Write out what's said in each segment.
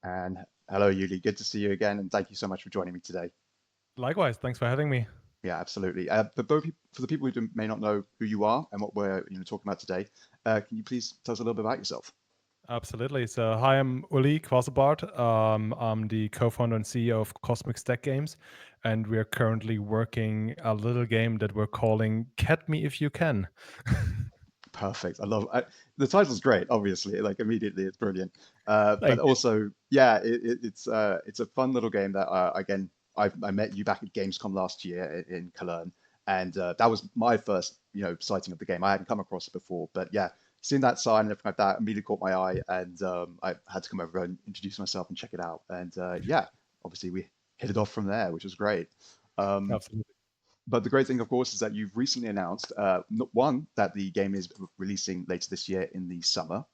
And hello, Uli. Good to see you again, and thank you so much for joining me today. Likewise, thanks for having me. Yeah, absolutely. For the people who may not know who you are and what we're talking about today, can you please tell us a little bit about yourself? Absolutely. So, hi, I'm Uli Quasebarth. I'm the co-founder and CEO of Cosmic Stag Games, and we're currently working a little game that we're calling "Cat Me If You Can." Perfect. The title's great. Obviously, like immediately, it's brilliant. But Thank you. also, yeah, it's a fun little game that again I met you back at Gamescom last year in Cologne, and that was my first sighting of the game. I hadn't come across it before, but yeah, seeing that sign and everything like that immediately caught my eye, and I had to come over and introduce myself and check it out. And yeah, obviously we hit it off from there, which was great. Um, Absolutely. but the great thing, of course, is that you've recently announced one that the game is releasing later this year in the summer,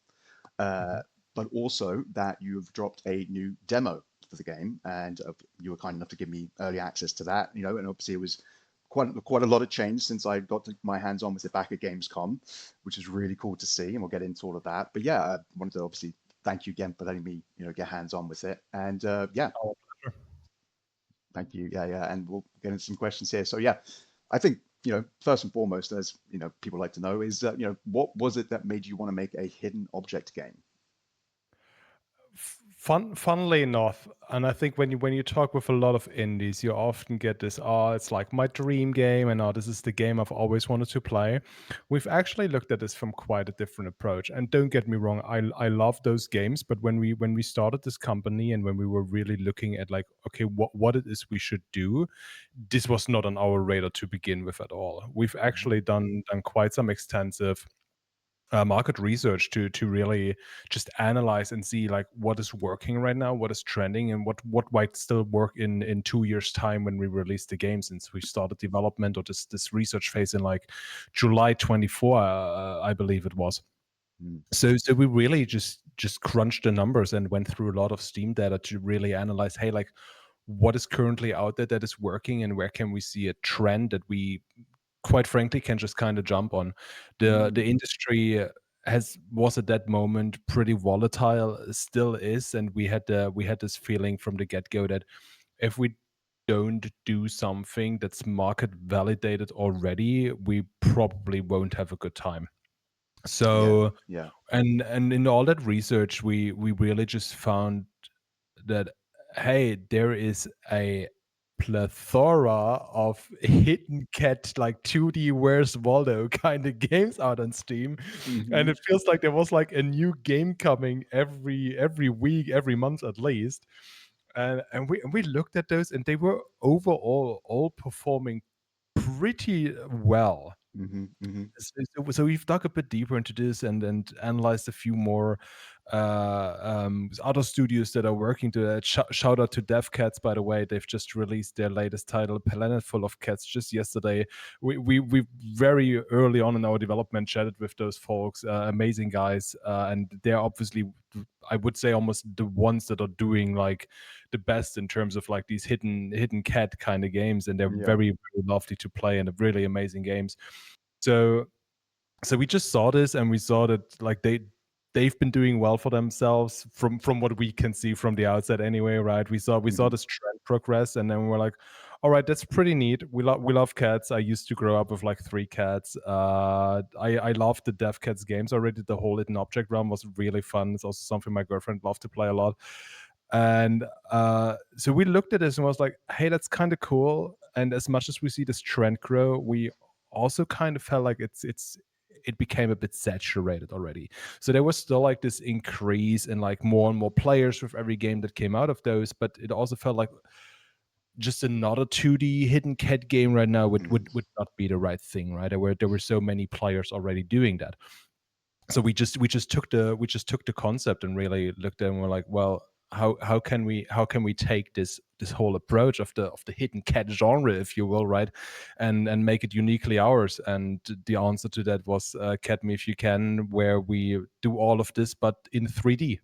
uh, Mhm. but also that you've dropped a new demo for the game, and you were kind enough to give me early access to that. And obviously it was quite a lot of change since I got my hands on with it back at Gamescom, which is really cool to see, and we'll get into all of that. But yeah, I wanted to obviously thank you again for letting me get hands on with it, and yeah, Our pleasure. thank you. Yeah, yeah, and we'll get into some questions here. So yeah, I think first and foremost, as people like to know, is what was it that made you want to make a hidden object game? Funnily enough, and I think when you talk with a lot of indies, you often get this, oh, it's like my dream game, and oh, this is the game I've always wanted to play. We've actually looked at this from quite a different approach. And don't get me wrong, I love those games, but when we started this company and when we were really looking at like, okay, what it is we should do, this was not on our radar to begin with at all. We've Mhm. actually done quite some extensive market research to really just analyze and see like what is working right now, what is trending, and what might still work in 2 years time when we release the game, since we started development or this research phase in like July 24, I believe it was. Mm. So we really just crunched the numbers and went through a lot of Steam data to really analyze, hey, like what is currently out there that is working, and where can we see a trend that we quite frankly can just kind of jump on. The Mm. industry has was at that moment pretty volatile, still is, and we had this feeling from the get-go that if we don't do something that's market validated already, we probably won't have a good time. Yeah, So, yeah. and in all that research, we really just found that, hey, there is a plethora of hidden cat, like 2D Where's Waldo kind of games out on Steam, and Hmm. it feels like there was like a new game coming every week, every month at least. And we looked at those, and they were overall all performing pretty well. Hmm. Hmm. So we've dug a bit deeper into this and analyzed a few more other studios that are working to that. Shout out to DevCats, by the way. They've just released their latest title, Planet Full of Cats, just yesterday. We very early on in our development chatted with those folks, amazing guys, and they're obviously, I would say, almost the ones that are doing like the best in terms of like these hidden cat kind of games, and they're Yeah. very lovely to play and really amazing games. So we just saw this, and we saw that like they've been doing well for themselves from what we can see from the outside anyway, right? We saw Hmm. this trend progress, and then we're like, all right, that's pretty neat. We love cats. I used to grow up with like 3 cats. I loved the Dev Cats games already. The whole hidden object realm was really fun. It's also something my girlfriend loved to play a lot. And so we looked at this and was like, hey, that's kind of cool. And as much as we see this trend grow, we also kind of felt like it became a bit saturated already. So there was still like this increase in like more and more players with every game that came out of those, but it also felt like just another 2D hidden cat game right now would Hmm. would, would not be the right thing, right? There were so many players already doing that. So we just took the concept and really looked at it, and we're like, well, how can we take this whole approach of the hidden cat genre, if you will, right, and make it uniquely ours. And the answer to that was Cat Me If You Can, where we do all of this but in 3D.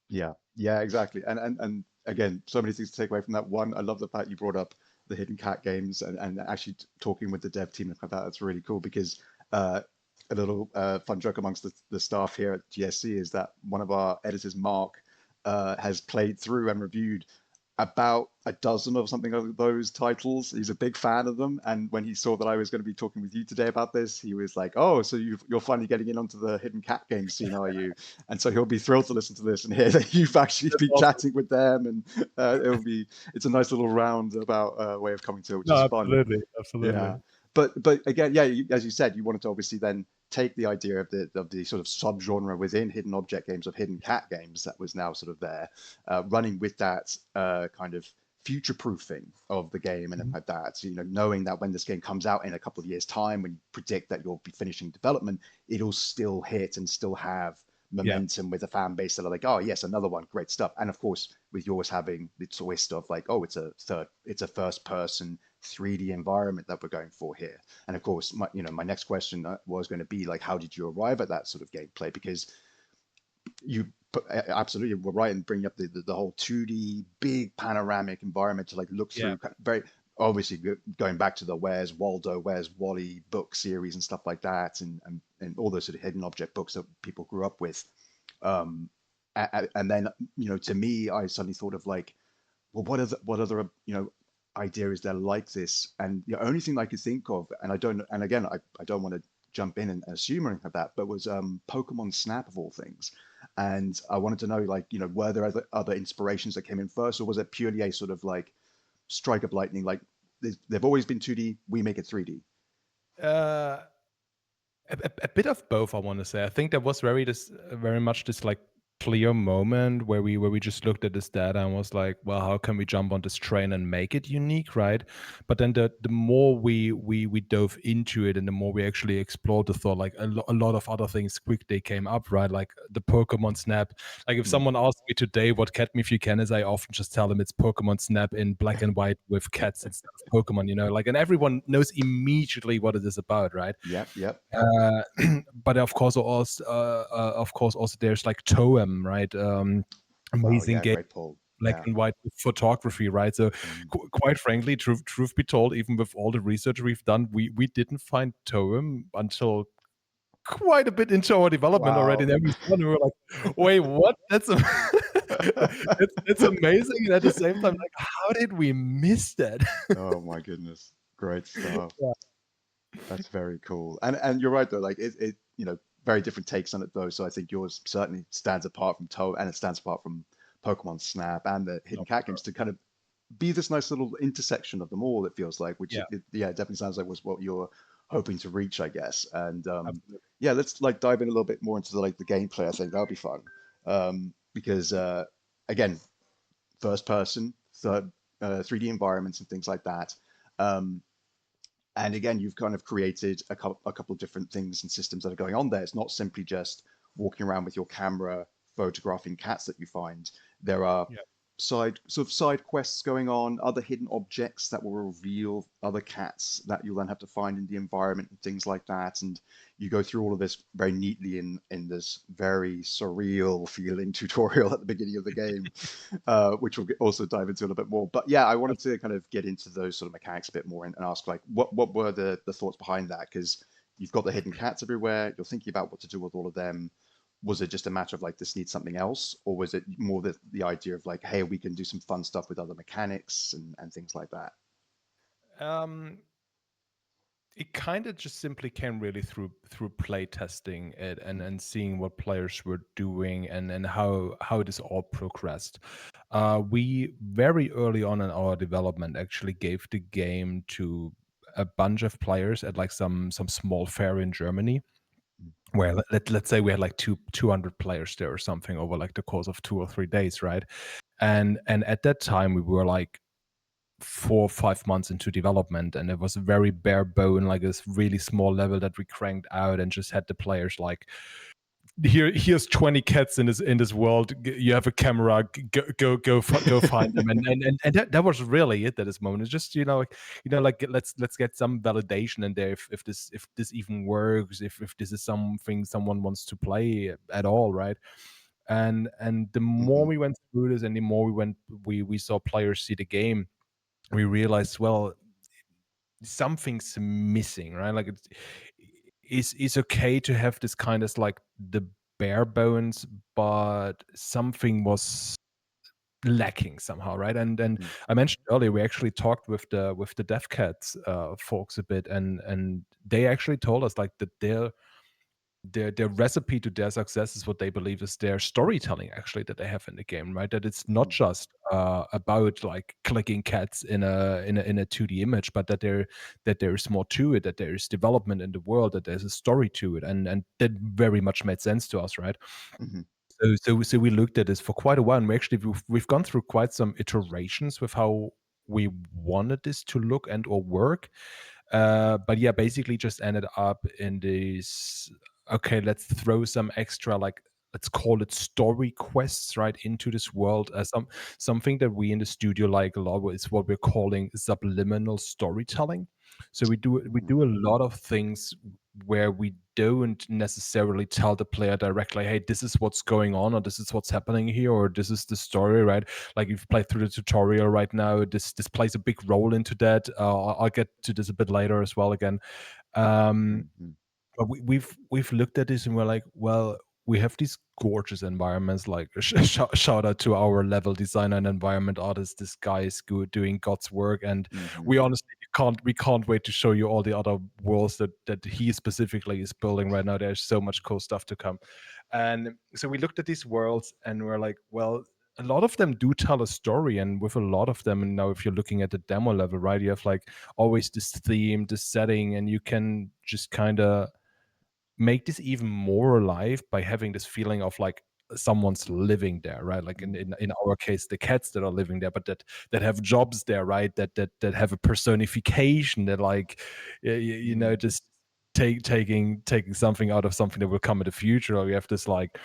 Yeah, yeah, exactly. And again, so many things to take away from that. One, I love the fact you brought up the hidden cat games and actually talking with the dev team and like that. That's really cool because a little fun joke amongst the staff here at GSC is that one of our editors, Mark, has played through and reviewed about a dozen or something of those titles. He's a big fan of them, and when he saw that I was going to be talking with you today about this, he was like, "Oh, so you're finally getting in onto the hidden cat game scene, are you?" And so he'll be thrilled to listen to this and hear that you've actually That's been awesome. chatting with them, and it's a nice little roundabout way of coming to it, which No, is fun. absolutely, absolutely. Yeah, but again, yeah, as you said, you wanted to obviously then take the idea of the sort of subgenre within hidden object games of hidden cat games that was now sort of there, running with that kind of future proofing of the game and Mhm. like that. So, knowing that when this game comes out in a couple of years' time, when you predict that you'll be finishing development, it'll still hit and still have Yeah, momentum with a fan base that are like, oh yes, another one, great stuff. And of course, with yours having the twist of like, oh, it's a first person 3D environment that we're going for here. And of course, my next question was going to be like, how did you arrive at that sort of gameplay? Because you absolutely were right in bringing up the whole 2D big panoramic environment to like look yeah. through, very obviously going back to the Where's Waldo, Where's Wally book series and stuff like that, and all those sort of hidden object books that people grew up with. Um, and then to me, I suddenly thought of like, well, what other idea is there like this? And the only thing I could think of, and I don't, and again, I don't want to jump in and assume or anything like that, but was Pokemon Snap of all things. And I wanted to know, like, were there other inspirations that came in first, or was it purely a sort of like strike of lightning, like they've always been 2D, we make it 3D? Uh, a bit of both, I want to say. I think there was very much this like clear moment where we just looked at this data and was like, well, how can we jump on this train and make it unique, right? But then the more we dove into it and the more we actually explored the thought, like a lot of other things quickly came up, right? Like the Pokemon Snap. Like if Mm. someone asked me today what Catch Me If You Can is, I often just tell them it's Pokemon Snap in black and white with cats instead of Pokemon, like, and everyone knows immediately what it is about, right? Yep, yep. Uh, but of course, also there's like Toem, right? Wow, Amazing yeah, game, great pull. black Yeah. and white with photography, right? So, Mm. quite frankly, truth be told, even with all the research we've done, we didn't find Toem until quite a bit into our development already. Wow. And then we saw, and we were like, "Wait, what? That's amazing!" And at the same time, like, how did we miss that? Oh my goodness, great stuff. Yeah, That's very cool. And you're right though, like very different takes on it though. So I think yours certainly stands apart from Toe, and it stands apart from Pokemon Snap and the no, hidden for cat sure. games to kind of be this nice little intersection of them all, it feels like, which Yeah, yeah, it definitely sounds like was what you're hoping to reach, I guess. And absolutely. yeah, let's like dive in a little bit more into the gameplay. I think that'll be fun. Because again, first person, 3D environments and things like that. Um, and again, you've kind of created a couple of different things and systems that are going on there. It's not simply just walking around with your camera photographing cats that you find. There are Yeah. side quests going on, other hidden objects that will reveal other cats that you'll then have to find in the environment and things like that. And you go through all of this very neatly in this very surreal feeling tutorial at the beginning of the game, which we'll also dive into a little bit more. But yeah, I wanted to kind of get into those sort of mechanics a bit more and ask like, what were the thoughts behind that? Because you've got the hidden cats everywhere. You're thinking about what to do with all of them. Was it just a matter of like this needs something else, or was it more the idea of like, hey, we can do some fun stuff with other mechanics and things like that? Um, it kind of just simply came really through play testing it Mm, and seeing what players were doing and how this all progressed. We very early on in our development actually gave the game to a bunch of players at like some small fair in Germany, mm, where let's say we had like 200 players there or something over like the course of 2 or 3 days, right? And at that time we were like 4 or 5 months into development, and it was very bare bone, like this really small level that we cranked out and just had the players like, here's 20 cats in this world. You have a camera, go find them, and that was really it at this moment. It's just like let's get some validation in there if this even works, if this is something someone wants to play at all, right? And the more mhm, we went through this and the more we saw players see the game, we realized, well, something's missing, right? Like it's okay to have this kind of like the bare bones, but something was lacking somehow, right? And Mm, I mentioned earlier we actually talked with the DevCats folks a bit, and they actually told us like that their recipe to their success is what they believe is their storytelling actually that they have in the game, right? That it's not mm, just about like clicking cats in a 2D image, but that there's more to it, that there's development in the world, that there's a story to it, and that very much made sense to us, right? mhm, So we looked at this for quite a while, and we've gone through quite some iterations with how we wanted this to look and or work. But yeah, basically just ended up in this. Okay, let's throw some extra like let's call it story quests right into this world. Something that we in the studio like a lot is what we're calling subliminal storytelling. So we mm, do a lot of things where we don't necessarily tell the player directly, hey, this is what's going on, or this is what's happening here, or this is the story, right? Like you've played through the tutorial right now, this plays a big role into that. I'll get to this a bit later as well again. um mm, mm, but we've looked at this and we're like, well, we have these gorgeous environments. Like shout out to our level designer and environment artist. This guy is good, doing God's work, and mhm, we honestly we can't wait to show you all the other worlds that he specifically is building right now. There's so much cool stuff to come, and so we looked at these worlds and we're like, well, a lot of them do tell a story, and with a lot of them, and now if you're looking at the demo level, right, you have like always this theme, this setting, and you can just kind of make this even more alive by having this feeling of like someone's living there, right? Like in mm, in our case, the cats that are living there, but that have jobs there, right? That have a personification that like mm, just taking something out of something that will come in the future. Or we have this like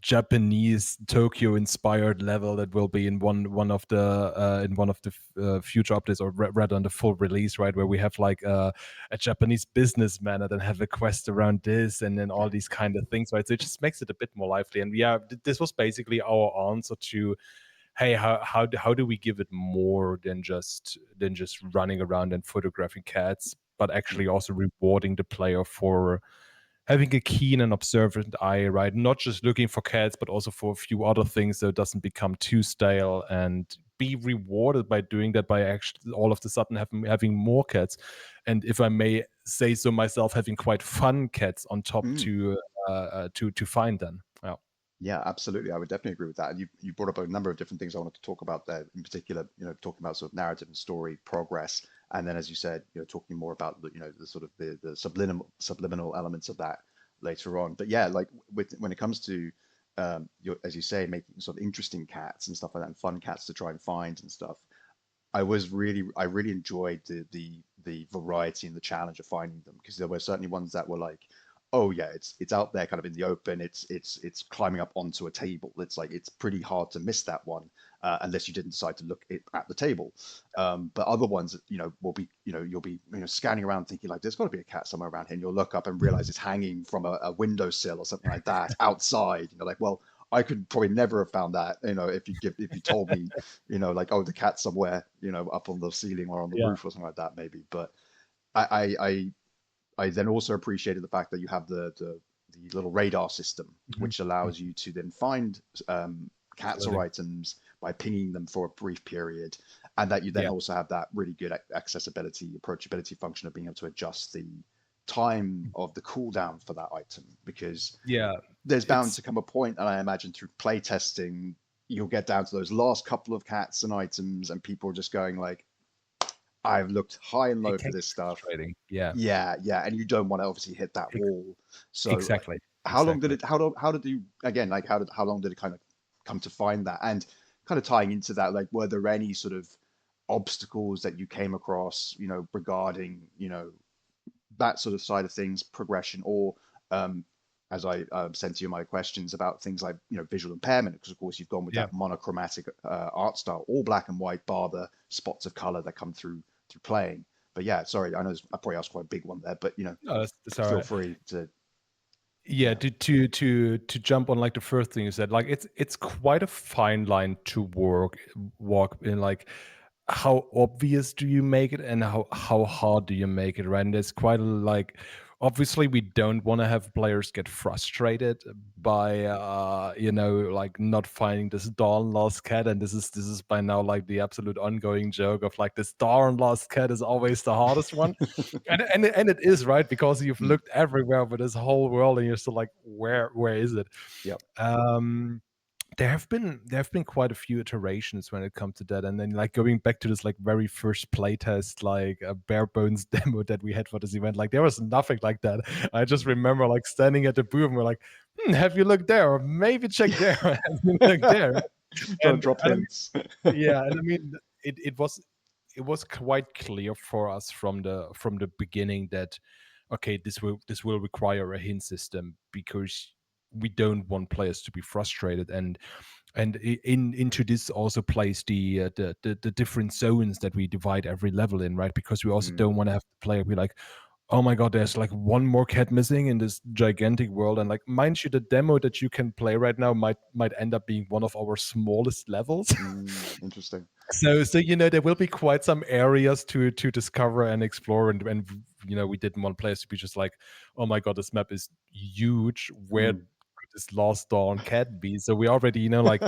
Japanese Tokyo inspired level that will be in one of the future updates, or rather on the full release, right, where we have like a Japanese businessman and then have a quest around this, and then all these kind of things, right? So it just makes it a bit more lively. And yeah, this was basically our answer to, hey, how do we give it more than just running around and photographing cats, but mm, actually also rewarding the player for having a keen and observant eye, right? Not just looking for cats, but also for a few other things, so it doesn't become too stale, and be rewarded by doing that, by actually all of a sudden having more cats. And if I may say so myself, having quite fun cats on top mm. to find them. Yeah. Yeah, absolutely. I would definitely agree with that. And you brought up a number of different things I wanted to talk about there, in particular, talking about sort of narrative and story progress. And then, as you said, talking more about the sort of the subliminal elements of that later on. But yeah, like when it comes to as you say, making sort of interesting cats and stuff like that, and fun cats to try and find and stuff. I really enjoyed the variety and the challenge of finding them, because there were certainly ones that were like, oh yeah, it's out there kind of in the open. It's climbing up onto a table. It's like it's pretty hard to miss that one, unless you didn't decide to look at the table. But other ones, will be, you'll be, scanning around thinking like there's got to be a cat somewhere around here, and you'll look up and realize it's hanging from a windowsill or something like that outside. Like, well, I could probably never have found that, if you told me, like, oh, the cat's somewhere, up on the ceiling or on the Yeah. roof or something like that, maybe. But I I I, I then also appreciated the fact that you have the little radar system, Mhm. which allows you to then find cats or Absolutely. items by pinging them for a brief period, and that you then Yeah. also have that really good accessibility, approachability function of being able to adjust the time of the cooldown for that item, because Yeah. there's bound It's to come a point, and I imagine through playtesting, you'll get down to those last couple of cats and items, and people are just going like, "I've looked high and it low can for this get stuff." frustrating. Yeah. Yeah, yeah, and you don't want to obviously hit that Ex wall. So, like, exactly. how long did Exactly. it? How did you again? Like, how long did it kind of come to find that? And kind of tying into that, like, were there any sort of obstacles that you came across, regarding, that sort of side of things, progression, or um, as I sent you my questions about things like visual impairment, because of course you've gone with Yeah. that monochromatic art style, all black and white, bar the spots of color that come through playing. But yeah, sorry, I know I probably asked quite a big one there, but No, that's all feel right. free to Yeah, yeah. to jump on like the first thing you said, like it's quite a fine line to walk in, like how obvious do you make it and how hard do you make it, right? And there's quite a like obviously we don't want to have players get frustrated by like not finding this darn lost cat, and this is by now like the absolute ongoing joke of like this darn lost cat is always the hardest one. And it is, right, because you've Mm, looked everywhere with this whole world and you're still like, where is it? yep. um there have been quite a few iterations when it comes to that, and then like going back to this like very first playtest, like a bare bones demo that we had for this event, like there was nothing like that. I just remember like standing at the booth and we're like, have you looked there, or maybe check there, have you looked there? Trying to and, drop and I mean, hints. yeah, and I mean, it was quite clear for us from the beginning that okay, this will require a hint system, because we don't want players to be frustrated, and into this also plays the different zones that we divide every level in, right? Because we also Mm, don't want to have the player be like, oh my god, there's like one more cat missing in this gigantic world. And like, mind you, the demo that you can play right now might end up being one of our smallest levels. interesting. So there will be quite some areas to discover and explore, and we didn't want players to be just like, oh my god, this map is huge, where Mm. could this lost dawn cat be? So we already like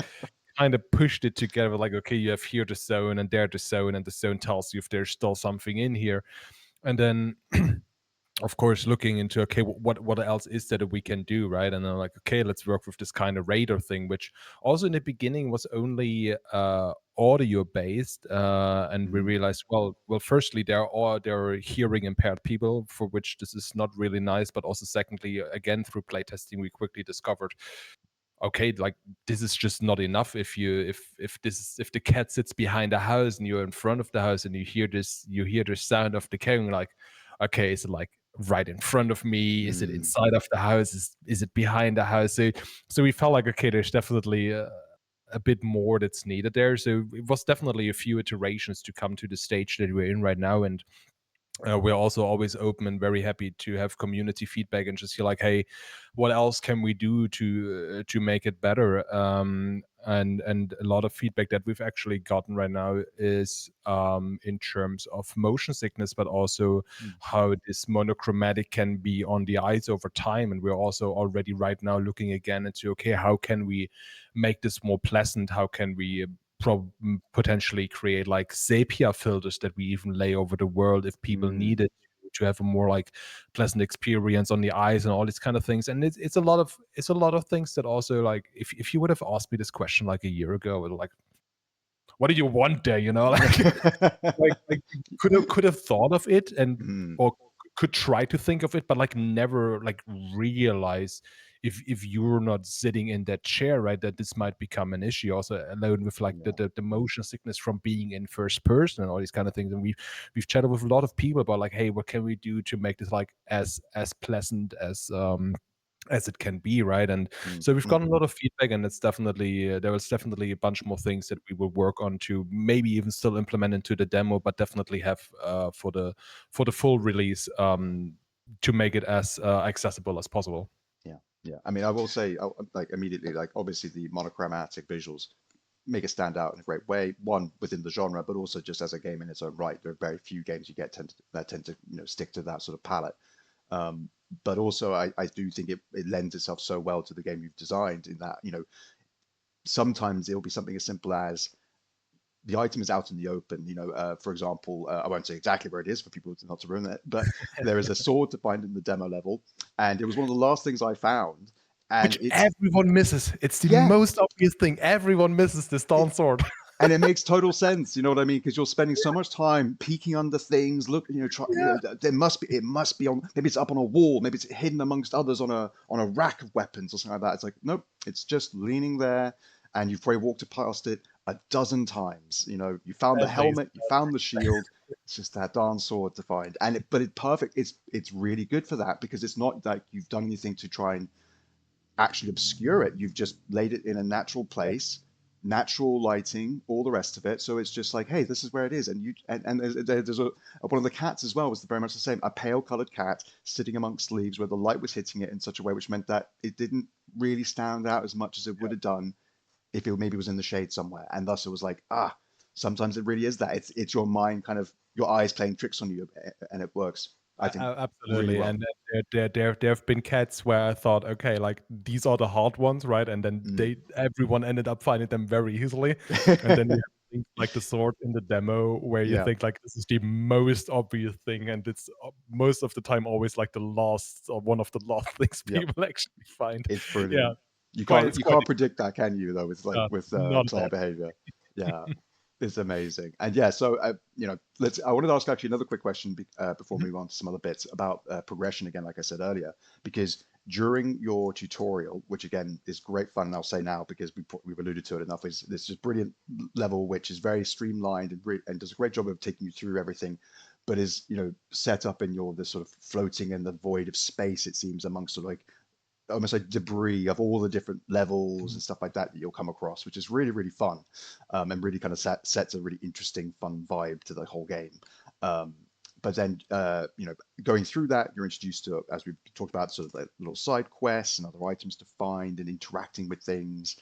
kind of pushed it together, like, okay, you have here the zone and there the zone, and the zone tells you if there's still something in here. And then of course looking into, okay, what else is there that we can do, right? And then like, okay, let's work with this kind of radar thing, which also in the beginning was only audio based, and we Mm, realized, well, firstly, there are hearing impaired people for which this is not really nice, but also secondly, again, through playtesting, we quickly discovered, okay, like, this is just not enough. If the cat sits behind a house and you're in front of the house and you hear the sound of the cat, like, okay, is it like right in front of me? Is it mm, inside of the house? Is it behind the house? So we felt like, okay, there's definitely a bit more that's needed there. So it was definitely a few iterations to come to the stage that we're in right now. And we're also always open and very happy to have community feedback and just feel like, hey, what else can we do to make it better? And a lot of feedback that we've actually gotten right now is in terms of motion sickness, but also mm, how this monochromatic can be on the eyes over time. And we're also already right now looking again into, okay, how can we make this more pleasant? How can we potentially create like sepia filters that we even lay over the world if people mm. need it, to have a more like pleasant experience on the eyes and all these kind of things. And it's a lot of things that also, like, if you would have asked me this question like a year ago, like, what do you want there, like could have thought of it, and Mm, or could try to think of it, but like never like realize, if you're not sitting in that chair, right, that this might become an issue also, alone with like the, yeah. the the motion sickness from being in first person and all these kind of things. And we've chatted with a lot of people about like, hey, what can we do to make this like as pleasant as it can be, right? And Mm, so we've mm. gotten a lot of feedback, and it's definitely there was definitely a bunch more things that we will work on to maybe even still implement into the demo, but definitely have for the full release, to make it as accessible as possible. Yeah, yeah. I mean, I will say, like immediately, like obviously the monochromatic visuals make it stand out in a great way. One within the genre, but also just as a game in its own right. There are very few games you get that tend to stick to that sort of palette. Um, but also, I do think it lends itself so well to the game you've designed in that sometimes it'll be something as simple as the item is out in the open. For example, I won't say exactly where it is for people not to ruin it, but there is a sword to find in the demo level, and it was one of the last things I found. And Which everyone misses. It's the yeah, most obvious thing. Everyone misses this it, dawn sword. and it makes total sense. You know what I mean? Because you're spending so much time peeking under things. Look, Yeah. it must be on. Maybe it's up on a wall. Maybe it's hidden amongst others on a rack of weapons or something like that. It's like, nope, it's just leaning there, and you've probably walked past it a dozen times. You found the Amazing. helmet, you found the shield. It's just that darn sword to find, but it's perfect. It's really good for that because it's not like you've done anything to try and actually obscure it. You've just laid it in a natural place, natural lighting, all the rest of it. So it's just like, hey, this is where it is. And there's one of the cats as well was very much the same. A pale colored cat sitting amongst leaves where the light was hitting it in such a way which meant that it didn't really stand out as much as it would have done if it maybe was in the shade somewhere. And thus it was like, sometimes it really is that. It's your mind kind of your eyes playing tricks on you, and it works. I think really Absolutely, well. and there have been cats where I thought, okay, like these are the hard ones, right? And then Mm. everyone ended up finding them very easily, and then you have things like the sword in the demo where you Yeah, think like this is the most obvious thing, and it's most of the time always like the last or one of the last things yep. people actually find. It's Yeah, brilliant. it's You quite can't predict that, can you? Though with not at player all. behavior. Yeah, it's amazing. And yeah, so let's. I wanted to ask actually another quick question before we Mhm. move on to some other bits about progression again, like I said earlier, because during your tutorial, which again is great fun, and I'll say now because we've alluded to it enough, is this just brilliant level which is very streamlined and does a great job of taking you through everything, but is set up in your this sort of floating in the void of space. It seems amongst sort of like almost like debris of all the different levels Mhm. and stuff like that that you'll come across, which is really, really fun, and really kind of sets a really interesting, fun vibe to the whole game. Um, but then, going through that, you're introduced to, as we talked about, sort of like little side quests and other items to find and interacting with things,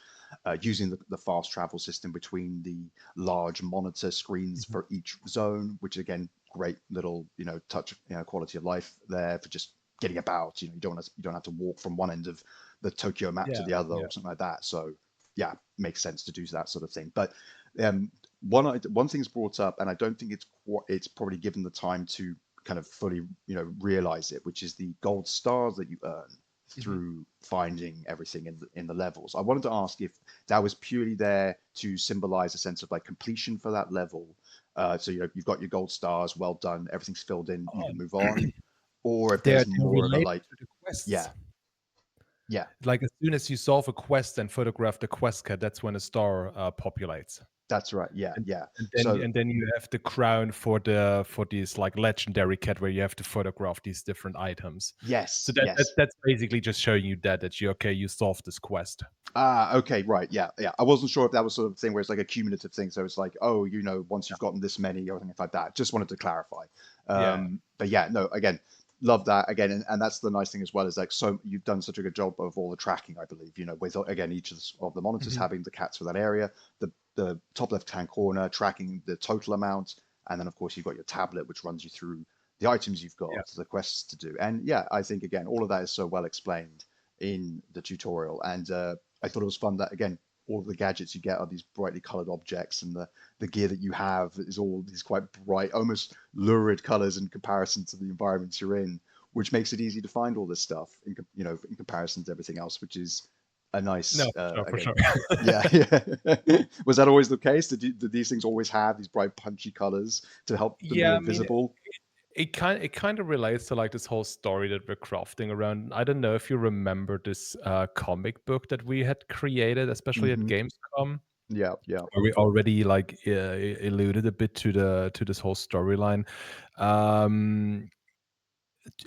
using the fast travel system between the large monitor screens Mhm. for each zone, which again, great little, touch, quality of life there for just getting about. You don't have to walk from one end of the Tokyo map to Yeah, the other yeah. or something like that. So yeah, makes sense to do that sort of thing. But one thing's brought up, and I don't think it's probably given the time to kind of fully realize it, which is the gold stars that you earn Mhm. through finding everything in the levels. I wanted to ask if that was purely there to symbolize a sense of like completion for that level. So you've got your gold stars, well done, everything's filled in, you can move on, or if there's They're more of a related like, to the quests. yeah, yeah, Like as soon as you solve a quest and photograph the quest card, that's when a star populates. that's right, yeah, And yeah. and then So you have the crown for this like legendary cat where you have to photograph these different items. So yes, yes. that's basically just showing you that you okay, you solved this quest. Ah, okay, right, yeah, yeah. I wasn't sure if that was sort of thing where it's like a cumulative thing. So it's like, oh, once you've gotten this many or something like that. Just wanted to clarify. Yeah. But yeah, no, again, love that again, and that's the nice thing as well is like so you've done such a good job of all the tracking, I believe. With again each of the monitors Mhm. having the cats for that area, the top left hand corner tracking the total amount, and then of course you've got your tablet which runs you through the items you've Yeah. got, the quests to do, and yeah, I think again all of that is so well explained in the tutorial, and I thought it was fun that again all of the gadgets you get are these brightly colored objects, and the gear that you have is all these quite bright, almost lurid colors in comparison to the environments you're in, which makes it easy to find all this stuff in comparison to everything else, which is a No, nice for again. sure. Yeah, yeah. Was that always the case? Did these things always have these bright, punchy colors to help them be Yeah, I mean, visible? it kind of relates to like this whole story that we're crafting around. I don't know if you remember this comic book that we had created, especially at Hmm. Gamescom. Yeah, yeah. We already like alluded a bit to this whole storyline. Um,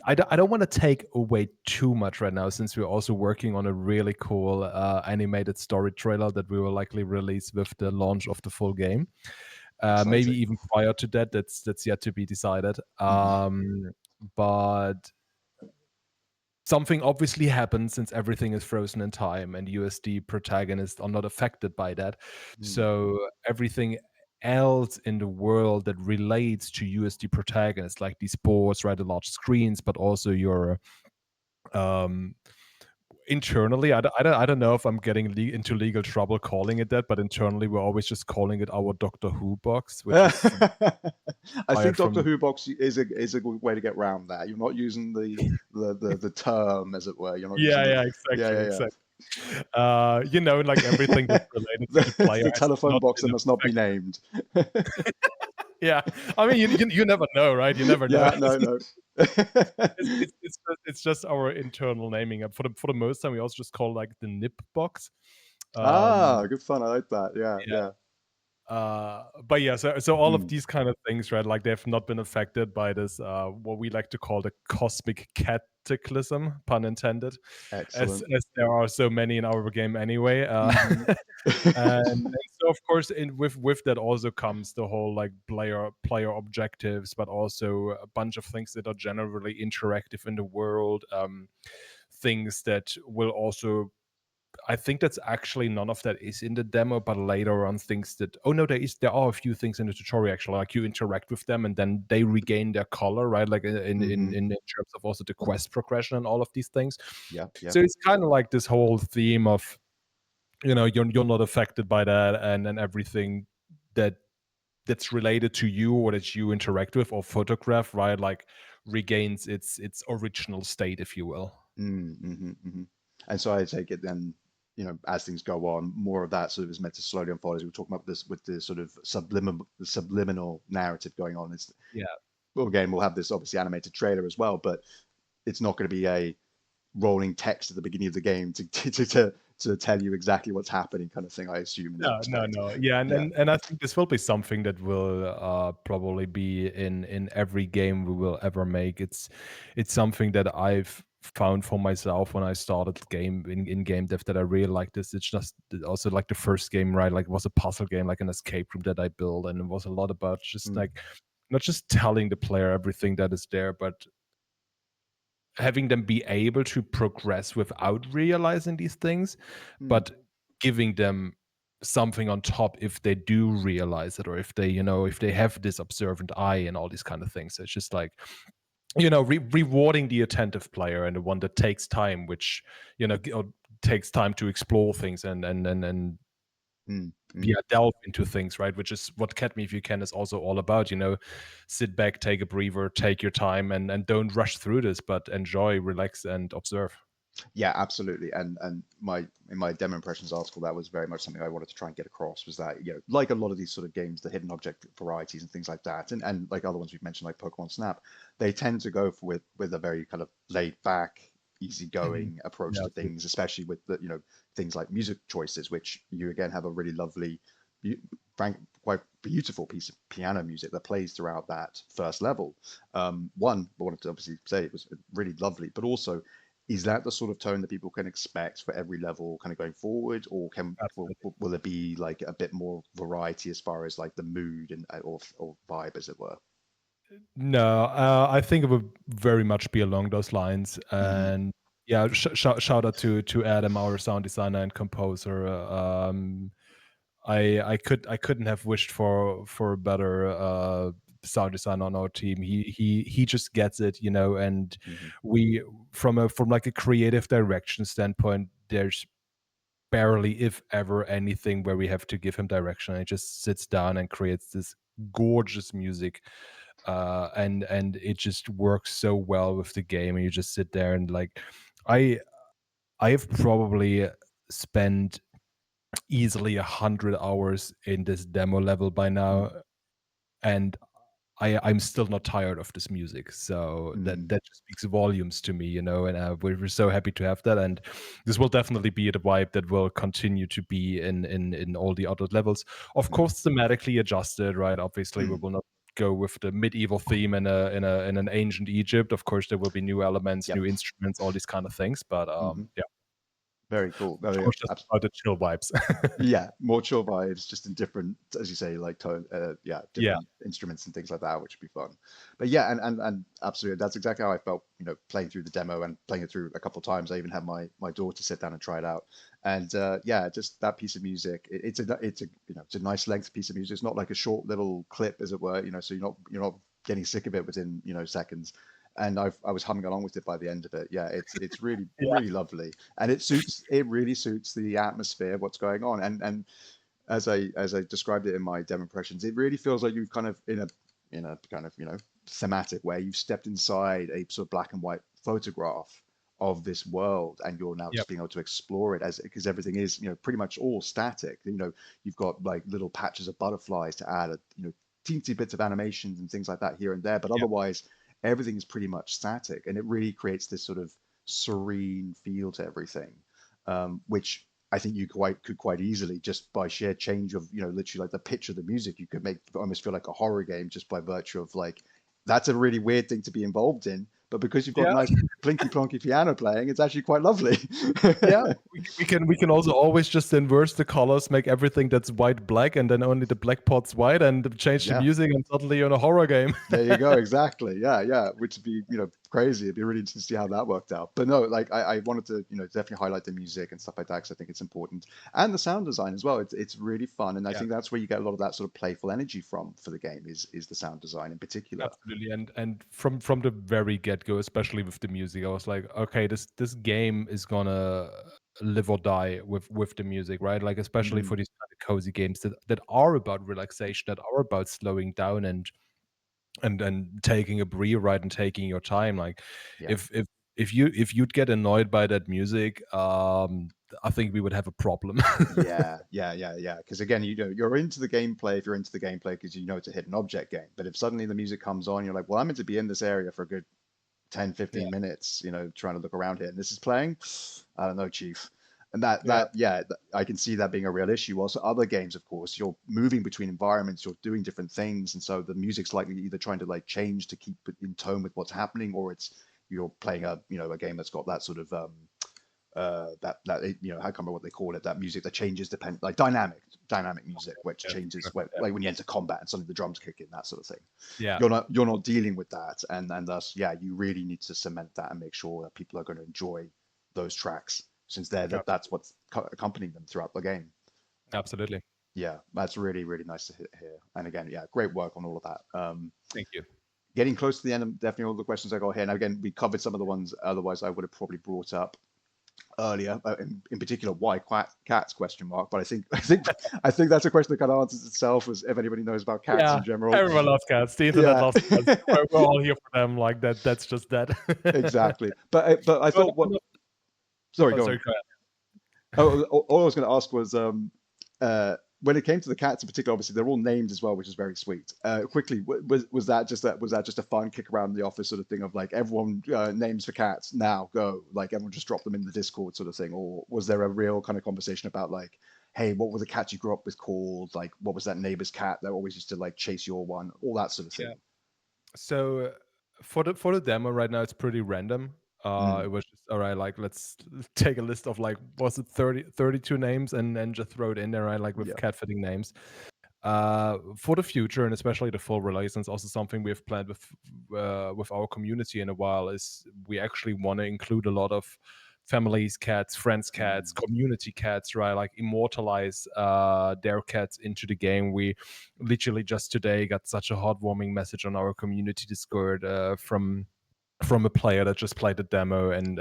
I don't want to take away too much right now, since we're also working on a really cool animated story trailer that we will likely release with the launch of the full game. Maybe Exciting. even prior to that. That's yet to be decided. Hmm. But something obviously happens since everything is frozen in time, and USD protagonists are not affected by that. So everything else in the world that relates to USD protagonists, like these boards, right, the large screens, but also your um internally, I don't know if I'm getting into legal trouble calling it that, but internally we're always just calling it our Doctor Who box, which is I think fired Doctor from. Who box is a good way to get around that. You're not using the term, as it were. You're not using Yeah, the yeah, yeah, exactly, yeah, yeah. exactly. Like everything that's related to the player The has telephone not box that been must not be affected. named. Yeah, I mean, you never know, right? You never know. Yeah, no, no. It's just our internal naming. And for the most time, we also just call like the nip box. Ah, Um, good fun. I like that. Yeah, yeah. yeah. But yeah, so all of Mm, these kind of things, right? Like they've not been affected by this, what we like to call the cosmic cataclysm, pun intended, excellent. as there are so many in our game anyway. Hmm. And so of course, with that also comes the whole like player objectives, but also a bunch of things that are generally interactive in the world, things that will also I think that's actually none of that is in the demo, but later on things that oh no, there are a few things in the tutorial actually, like you interact with them and then they regain their color, right? Like in terms of also the quest progression and all of these things. Yeah, yeah. So it's kind of like this whole theme of, you're not affected by that, and everything that that's related to you or that you interact with or photograph, right? Like regains its original state, if you will. And so I take it then, as things go on, more of that sort of is meant to slowly unfold. As we were talking about this with the sort of subliminal narrative going on. It's Yeah. well, again, we'll have this obviously animated trailer as well, but it's not going to be a rolling text at the beginning of the game to tell you exactly what's happening, kind of thing. I assume in that No, no, respect. no. Yeah, and Yeah. and I think this will be something that will probably be in every game we will ever make. It's something that I've found for myself when I started game in game dev that I really like this. It's just also like the first game, right? Like it was a puzzle game, like an escape room that I built, and it was a lot about just Mm, like not just telling the player everything that is there, but having them be able to progress without realizing these things, mm, but giving them something on top if they do realize it, or if they, if they have this observant eye and all these kind of things. So it's just like, rewarding the attentive player and the one that takes time, which, takes time to explore things and mm, mm. yeah, delve into things, right? Which is what Catch Me If You Can is also all about. Sit back, take a breather, take your time, and don't rush through this, but enjoy, relax, and observe. Yeah, absolutely. And in my demo impressions article, that was very much something I wanted to try and get across, was that, like a lot of these sort of games, the hidden object varieties and things like that, and like other ones we've mentioned, like Pokemon Snap, they tend to go with a very kind of laid back, Mhm. easygoing approach Yeah, to things, especially with the, things like music choices, which you again have a really lovely, beau- frank, quite beautiful piece of piano music that plays throughout that first level. One, I wanted to obviously say it was really lovely, but also, is that the sort of tone that people can expect for every level kind of going forward, or absolutely. will it be like a bit more variety as far as like the mood and or vibe, as it were? No, I think it would very much be along those lines. Hmm. And yeah, shout out to Adam, our sound designer and composer. I couldn't have wished for a better sound design on our team. He just gets it, and Hmm. we from like a creative direction standpoint, there's barely, if ever, anything where we have to give him direction. He just sits down and creates this gorgeous music, and it just works so well with the game. And you just sit there and like, I I have probably spent easily 100 hours in this demo level by now, and I'm still not tired of this music. So Mm-hmm. that just speaks volumes to me, and we're so happy to have that. And this will definitely be the vibe that will continue to be in all the other levels. Of course, thematically adjusted, right? Obviously, we Mm-hmm. will not go with the medieval theme in an ancient Egypt. Of course, there will be new elements, new Yep. instruments, all these kind of things. But Hmm. yeah, Very cool. of Very course, just about the chill vibes. Yeah, more chill vibes, just in different, as you say, like tone, yeah, Yeah. different instruments and things like that, which would be fun. But yeah, and absolutely, that's exactly how I felt, playing through the demo and playing it through a couple of times. I even had my daughter sit down and try it out, and yeah, just that piece of music. It's a it's a nice length piece of music. It's not like a short little clip, as it were. So you're not getting sick of it within seconds. And I was humming along with it by the end of it. Yeah, it's really Yeah. really lovely, and it really suits the atmosphere of what's going on. And as I described it in my demo impressions, it really feels like you've kind of in a kind of thematic way, you've stepped inside a sort of black and white photograph of this world, and you're now Yep. just being able to explore it, as because everything is pretty much all static. You've got like little patches of butterflies to add teensy bits of animations and things like that here and there, but Yep. otherwise everything is pretty much static, and it really creates this sort of serene feel to everything, which I think you could quite easily, just by sheer change of literally like the pitch of the music, you could make it almost feel like a horror game, just by virtue of like, that's a really weird thing to be involved in, but because you've got a Yeah. nice plinky plonky piano playing, it's actually quite lovely. Yeah, we can also always just inverse the colors, make everything that's white black, and then only the black parts white, and change the Yeah. music, and suddenly you're in a horror game. There you go, exactly. Yeah, which would be, crazy. It'd be really interesting to see how that worked out. But no, like I wanted to, definitely highlight the music and stuff like that because I think it's important. And the sound design as well. It's really fun. And I Yeah. think that's where you get a lot of that sort of playful energy from for the game is the sound design in particular. Absolutely, and from the very get-go, especially with the music, I was like, okay, this game is gonna live or die with the music, right? Like especially Mm, for these kind of cozy games that are about relaxation, that are about slowing down and taking a breather, right, and taking your time. Like yeah. if you'd get annoyed by that music, I think we would have a problem. Yeah. Because again, you're into the gameplay if you're into the gameplay because it's a hidden object game. But if suddenly the music comes on, you're like, well, I'm meant to be in this area for a good 10, Yeah, 15 minutes, trying to look around here. And this is playing. I don't know, Chief. And yeah, I can see that being a real issue. Also, other games, of course, you're moving between environments, you're doing different things, and so the music's likely either trying to like change to keep it in tone with what's happening, or you're playing a game that's got that sort of I can't remember what they call it, that music that changes like dynamic music, which yeah, changes sure, yeah, like when you enter combat and suddenly the drums kick in, that sort of thing. yeah. You're not dealing with that, and thus you really need to cement that and make sure that people are going to enjoy those tracks since that's what's accompanying them throughout the game. Absolutely. Yeah, that's really really nice to hear. And again, great work on all of that. Thank you. Getting close to the end of definitely all the questions I got here. And again, we covered some of the ones otherwise I would have probably brought up earlier, in particular, why cats? Question mark. But I think that's a question that kind of answers itself, as if anybody knows about cats Yeah, in general. everyone loves cats. The internet Yeah, loves cats. We're all here for them. Like that. That's just that. exactly. But I But thought what. Sorry, oh, go sorry. on. Go ahead. All I was going to ask was when it came to the cats in particular, obviously they're all named as well, which is very sweet. Quickly, was that just a fun kick around the office sort of thing of like everyone names for cats now go, like everyone just drop them in the Discord sort of thing, or was there a real kind of conversation about like, hey, what were the cats you grew up with called? Like, what was that neighbor's cat that always used to like chase your one? All that sort of Yeah. thing. So for the demo right now, it's pretty random. Mm, It was just all right. Like let's take a list of like was it 32 names and then just throw it in there, right? Like with yeah. cat fitting names. For the future and especially the full release, and it's also something we have planned with our community in a while, is we actually want to include a lot of families cats, friends cats, Mm, community cats, right? Like immortalize their cats into the game. We literally just today got such a heartwarming message on our community Discord from a player that just played the demo, and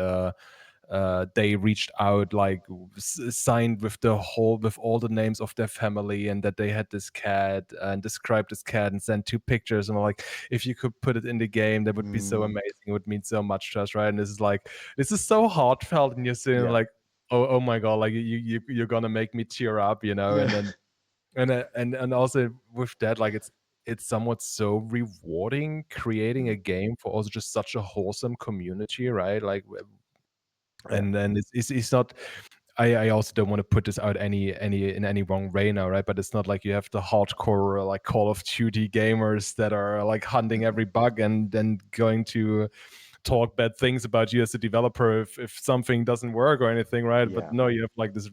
they reached out, like signed with all the names of their family, and that they had this cat and described this cat and sent 2 pictures, and I'm like, if you could put it in the game, that would be so mm, amazing. It would mean so much to us, right? And this is so heartfelt, and you're seeing yeah. like, oh my god, like you're gonna make me tear up, and Yeah. then and also with that, like it's somewhat so rewarding creating a Mm, game for also just such a wholesome community, right? Like, yeah. and then it's not. I also don't want to put this out in any wrong way now, right? But it's not like you have the hardcore like Call of Duty gamers that are like hunting every bug and then going to talk bad things about you as a developer if something doesn't work or anything, right? But Yeah. no, you have like this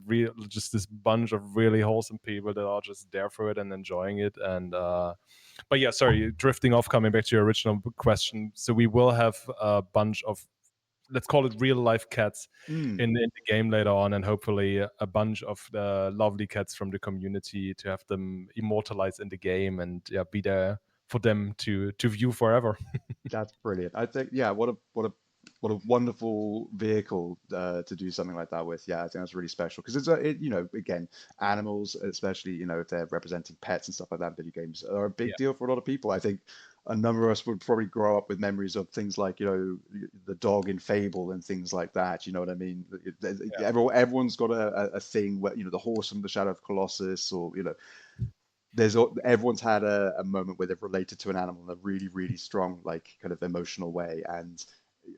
bunch of really wholesome people that are just there for it and enjoying it. And but yeah, sorry, drifting off, coming back to your original question. So we will have a bunch of, let's call it real life cats Mm. in the game later on, and hopefully a bunch of the lovely cats from the community to have them immortalized in the game and be there for them to view forever. That's brilliant. I think, yeah, what a wonderful vehicle to do something like that with. Yeah, I think that's really special because again, animals, especially if they're representing pets and stuff like that in video games, are a big Yeah, deal for a lot of people. I think a number of us would probably grow up with memories of things like the dog in Fable and things like that. You know what I mean? yeah, Everyone's got a thing where the horse from the Shadow of Colossus, or everyone's had a moment where they've related to an animal in a really really strong like kind of emotional way, and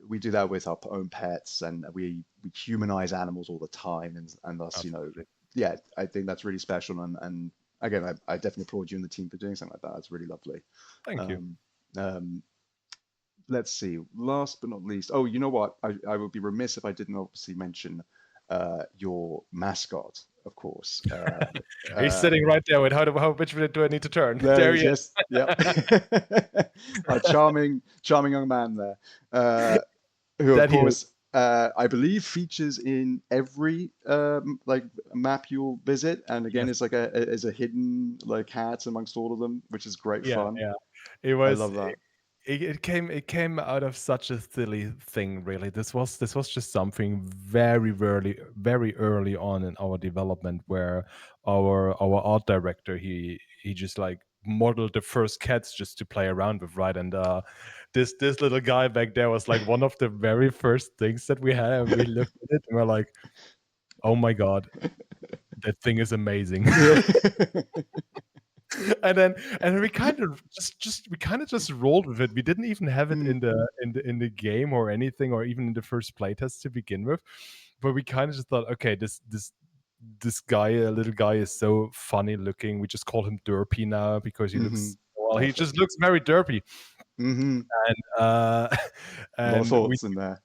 we do that with our own pets, and we humanize animals all the time, and thus absolutely. yeah, I think that's really special, and again I definitely applaud you and the team for doing something like that. That's really lovely. Thank you. um, um, let's see. Last but not least, oh, you know what? I would be remiss if I didn't obviously mention your mascot, of course. He's Uh, sitting right there. With which way do I need to turn? there he There is. he is. Yes. Yep. A charming, charming young man there, who, of That he is. course, I believe features in every like map you'll visit, and again, Yes. it's like a hidden like hat amongst all of them, which is great Yeah, fun. yeah. It I was love that. it came out of such a silly thing, really. This was just something very early on in our development, where our art director, he just like modeled the first cats just to play around with, right? And this little guy back there was like one of the very first things that we had, and we looked at it and we're like, oh my god, that thing is amazing. Yeah. And then we kind of just rolled with it. We didn't even have it in Mm, the game or anything, or even in the first playtest to begin with. But we kind of just thought, okay, this guy, a little guy, is so funny looking. We just call him Derpy now because he hmm looks, well, he just Perfect. looks very derpy. hmm And uh A lot of and we thoughts in there.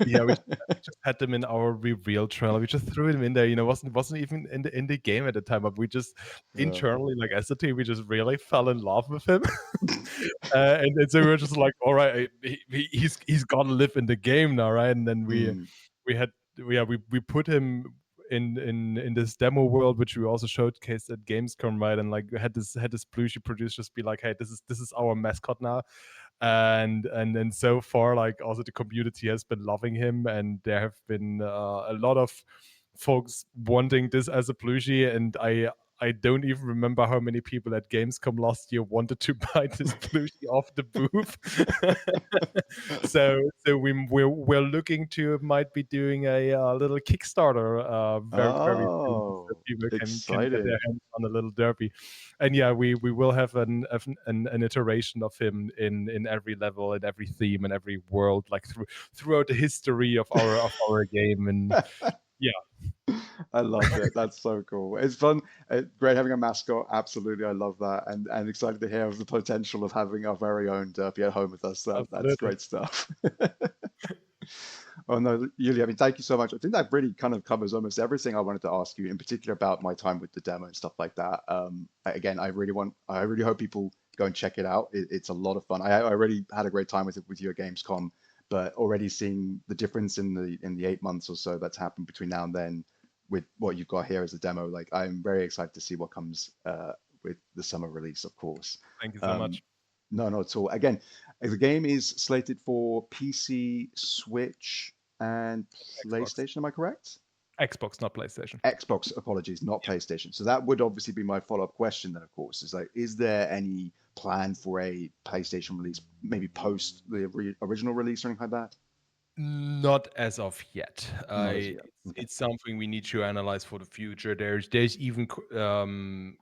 yeah, we just had them in our reveal trailer. We just threw them in there. Wasn't even in the game at the time, but we just Uh, internally, like as a team, we just really fell in love with him. And so we were just like, all right, he's got to live in the game now, right? And then mm, we had we put him in this demo world, which we also showcased at Gamescom, right? And like had this plushie producer just be like, hey, this is our mascot now. And then so far, like, also the community has been loving him, and there have been a lot of folks wanting this as a plushie. And I don't even remember how many people at Gamescom last year wanted to buy this plushie off the booth. So we're looking to might be doing a little Kickstarter very soon, so oh, people can get their exciting. hands on a little derpy. And yeah, we will have an iteration of him in every level, in every theme, and every world, like throughout the history of our game. And yeah, I love it. That's so cool. It's fun. Great having a mascot. Absolutely. I love that. And excited to hear of the potential of having our very own Derpy at home with us. That's absolutely. great stuff. Oh no, Yuli, I mean, thank you so much. I think that really kind of covers almost everything I wanted to ask you, in particular about my time with the demo and stuff like that. Again, I really hope people go and check it out. It's a lot of fun. I already had a great time with it with you at Gamescom, but already seeing the difference in the 8 months or so that's happened between now and then with what you've got here as a demo, like I'm very excited to see what comes with the summer release, of course. Thank you so Um, much. no, not at all. Again, the game is slated for PC, Switch, and Xbox, PlayStation. Am I correct? Xbox, not PlayStation. Xbox, apologies, not PlayStation. So that would obviously be my follow-up question then, of course, is like, is there any plan for a PlayStation release, maybe post the original release or anything like that? Not as of yet. Not as yet. It's, Okay. it's something we need to analyze for the future. There's even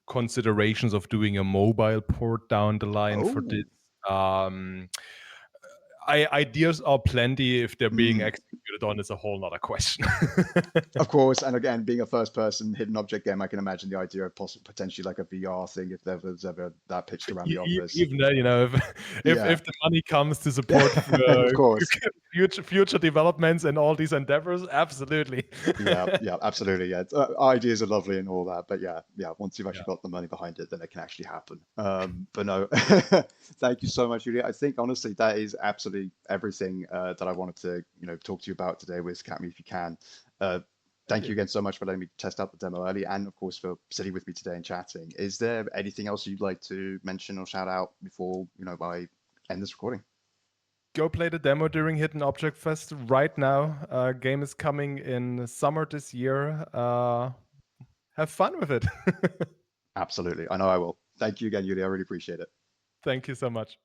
considerations of doing a mobile port down the line for this. Oh, Um, ideas are plenty. If they're being mm. executed on, is a whole nother question. Of course, and again, being a first-person hidden object game, I can imagine the idea of potentially like a VR thing if there was ever that pitched around the office. Even then, Yeah, if the money comes to support of course. future developments and all these endeavors, absolutely. Yeah, yeah, absolutely. Yeah, ideas are lovely and all that, but yeah. Once you've Yeah, actually got the money behind it, then it can actually happen. But no, thank you so much, Julia. I think honestly that is absolutely everything that I wanted to talk to you about today with Catme if you can. Uh, thank Thank you. you again so much for letting me test out the demo early, and of course for sitting with me today and chatting. Is there anything else you'd like to mention or shout out before I end this recording? Go play the demo during Hidden Object Fest right now. Game is coming in summer this year. Have fun with it. Absolutely, I know I will. Thank you again, Julia. I really appreciate it. Thank you so much.